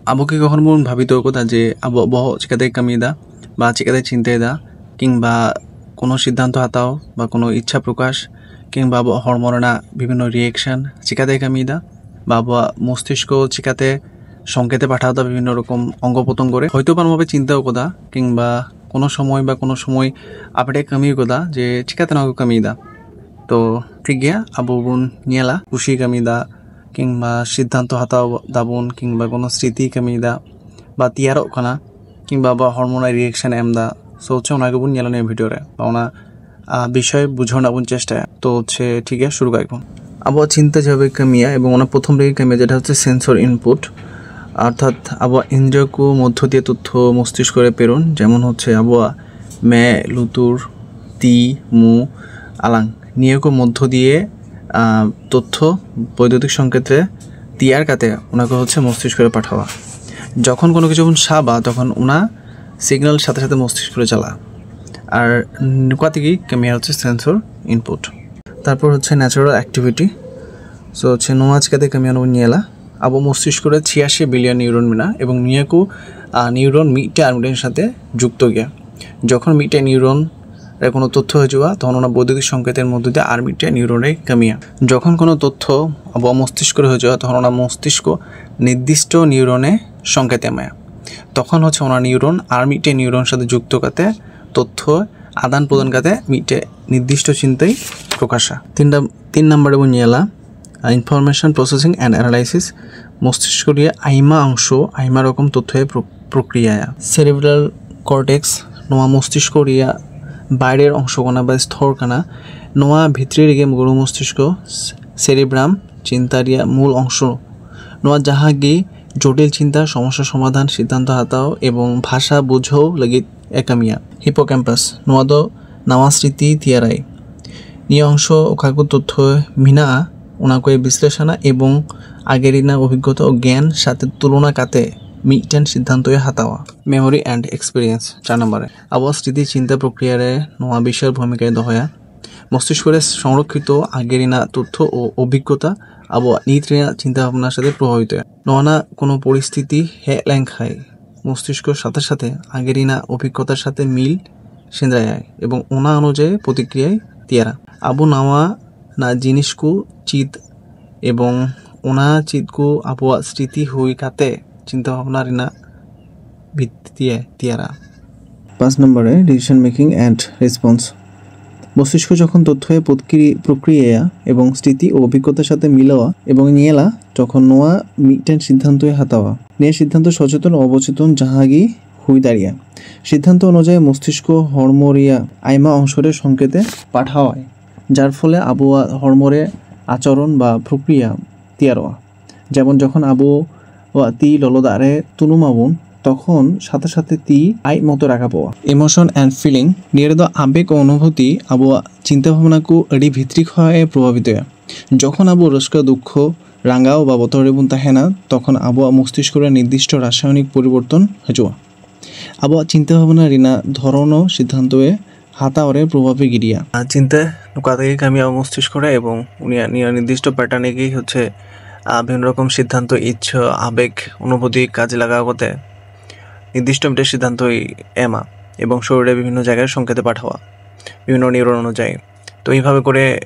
abo ki kokhon bon bhabito kotha je abo boho chikate kamida ba chikate chinte da kingba কোনো সিদ্ধান্ত হাতাও বা কোনো ইচ্ছা প্রকাশ কিংবা হরমোনা বিভিন্ন রিয়েকশন চিকাতে কামিদা বা মস্তিষ্ক চিকাতে সংকেতে পাঠাওতা বিভিন্ন রকম অঙ্গ প্রত্যঙ্গ করে হয়তো পারভাবে চিন্তাও কোদা কিংবা কোনো সময় আপডে কামি কোদা যে চিকাতে নাও কামিদা তো ঠিক গিয়া আবু বুন নিয়ালা খুশি কামিদা কিংবা সিদ্ধান্ত হাতাও দাবুন কিংবা কোনো স্মৃতি কামিদা বা তিয়ারো খানা কিংবা বা হরমোনাল রিয়েকশন এমদা সো হচ্ছে ওনাকে বুন নিয়ালা ভিডিওরে বা ওনা বিষয় বুঝানো বুন চেষ্টা তো হচ্ছে ঠিক আছে শুরু করব আবহাওয়া চিন্তা যেভাবে কামিয়া এবং ওনার প্রথম দিকে কামিয়া যেটা হচ্ছে সেন্সর ইনপুট অর্থাৎ আবহাওয়া ইন্দ্রিয়কু মধ্য দিয়ে তথ্য মস্তিষ্ক করে প্রেরণ যেমন হচ্ছে আবহাওয়া মে লুতুর তি মু আলাং নিয়োগের মধ্য দিয়ে তথ্য বৈদ্যুতিক সংকেতে তিয়ার কাতে ওনাকে হচ্ছে মস্তিষ্ক করে পাঠাওয়া যখন কোনো কিছু সাবা তখন ওনা সিগন্যাল সাথে সাথে মস্তিষ্ক করে চালা আর নুকাতিকি কামিয়া হচ্ছে সেন্সর ইনপুট তারপর হচ্ছে ন্যাচারাল অ্যাক্টিভিটি সো হচ্ছে নোয়াজকাতে কামিয়া নিয়েলা আবো মস্তিষ্ক করে 86 বিলিয়ন নিউরন মিনা এবং নিয়াকু নিউরন মিটে আর্মিটের সাথে যুক্ত গিয়া যখন মিটে নিউরন কোনো তথ্য হয়ে যাওয়া তখন ওনা বৈদ্যুতিক সংকেতের মধ্যে দিয়ে আর্মিটে নিউরনে কামিয়া যখন কোনো তথ্য আবো মস্তিষ্ক হয়ে যাওয়া তখন ওনা মস্তিষ্ক নির্দিষ্ট নিউরনে সংকেত এমায়া তখন হচ্ছে ওনার নিউরন আর্মিটে নিউরন সাথে যুক্ত কাতে তথ্য আদান প্রদান কাতে মিটে নির্দিষ্ট চিন্তাই প্রকাশা তিন নম্বরে বুনিয়ালা ইনফরমেশন প্রসেসিং অ্যান্ড অ্যানালাইসিস মস্তিষ্ক দিয়ে আইমা রকম তথ্যের প্রক্রিয়া সেরিব্রাল কর্টেক্স নোয়া মস্তিষ্ক রিয়া বাইরের অংশকণা বা স্থরকানা নোয়া ভিতরে রেগে গরু মস্তিষ্ক সেরিব্রাম চিন্তারিয়া মূল অংশ নোয়া যাহাগি জটিল চিন্তা সমস্যা সমাধান সিদ্ধান্ত হাতাও এবং ভাষা বুঝাও লাগি একামিয়া হিপোক্যাম্পাস নোয়াদ নামা স্মৃতি তিয়ারাই নিয়ে অংশ ওখাকু তথ্য মিনা ওনাকে বিশ্লেষণা এবং আগেরিনা অভিজ্ঞতা ও জ্ঞান সাথে তুলনা কাতে মিটেন সিদ্ধান্ত হাতাওয়া মেমোরি অ্যান্ড এক্সপিরিয়েন্স 4 নম্বরে আবহাওয়া স্মৃতি চিন্তা প্রক্রিয়ারে নোয়া বিষয়ের ভূমিকায় দহয়া মস্তিষ্কের সংরক্ষিত আগেরিনা তথ্য ও অভিজ্ঞতা আবহাওয়া নিত্রিয়া চিন্তা ভাবনার সাথে প্রভাবিত নোয়ানা কোনো পরিস্থিতি ল্যাং খায় মস্তিষ্কর সাথে সাথে আগেরিনা অভিজ্ঞতার সাথে মিল সেন্দ্রায় এবং ওনা অনুযায়ী প্রতিক্রিয়ায় তিয়ারা আবু নাওয়া না জিনিসকু চিত এবং ওনা চিতকু আবহাওয়া স্মৃতি হই কাতে চিন্তা ভাবনা রিনা ভিত্তিতে তিয়ারা 5 নম্বরে ডিসিশন মেকিং অ্যান্ড রেসপন্স মস্তিষ্ক যখন তথ্যের প্রক্রিয়া এবং স্মৃতি ও অভিজ্ঞতার সাথে মিলাওয়া এবং নিয়েলা তখন নোয়া মিটেন সিদ্ধান্ত হাতাওয়া নিয়ে সিদ্ধান্ত সচেতন ও অবচেতন জাহাগি হুই দাঁড়িয়া সিদ্ধান্ত অনুযায়ী মস্তিষ্ক হরমোরিয়া আইমা অংশরের সংকেতে পাঠাওয়ায় যার ফলে আবহাওয়া হরমোরে আচরণ বা প্রক্রিয়া তিয়ারোয়া যেমন যখন আবহাওয়া তি ললদারে তুনুমাবুন তখন সাথে সাথে তি আই মতো রাখা পাওয়া ইমোশন অ্যান্ড ফিলিং নিয়ে আবেগ ও অনুভূতি আবহাওয়া চিন্তা ভাবনাকু এডি ভিত্তিক হয়ে প্রভাবিত হয় যখন আবহাওয়া রস্ক দুঃখ রাঙ্গাও বা বতরেবুন তাহে না তখন আবহাওয়া মস্তিষ্কের নির্দিষ্ট রাসায়নিক পরিবর্তন হয়ে আবহাওয়া চিন্তা ভাবনা রিনা ধরনও সিদ্ধান্তে হাতাওরে প্রভাবে গিরিয়া চিন্তা কাতাকে কামিয়া মস্তিষ্ক করে এবং উনি নির্দিষ্ট প্যাটার্নে গিয়ে হচ্ছে বিভিন্ন রকম সিদ্ধান্ত ইচ্ছা আবেগ অনুভূতি কাজে লাগা করতে নির্দিষ্ট সিদ্ধান্তই এমা এবং শরীরে বিভিন্ন জায়গায় সংকেতে পাঠাওয়া বিভিন্ন নিউরন অনুযায়ী তো এইভাবে করে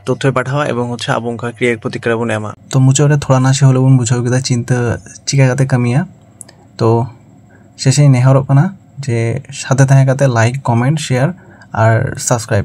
তথ্য পাঠাওয়া এবং হচ্ছে আবঙ্কা ক্রিয়া প্রতিক্রিয়া বুন এমা তো মুচরে থোড়া নাশে হলে বুন বুঝাও কিদা চিন্তা চিকাগাতে কামিয়া তো শেষে নেহরক না যে সাথে থাকাতে লাইক কমেন্ট শেয়ার আর সাবস্ক্রাইব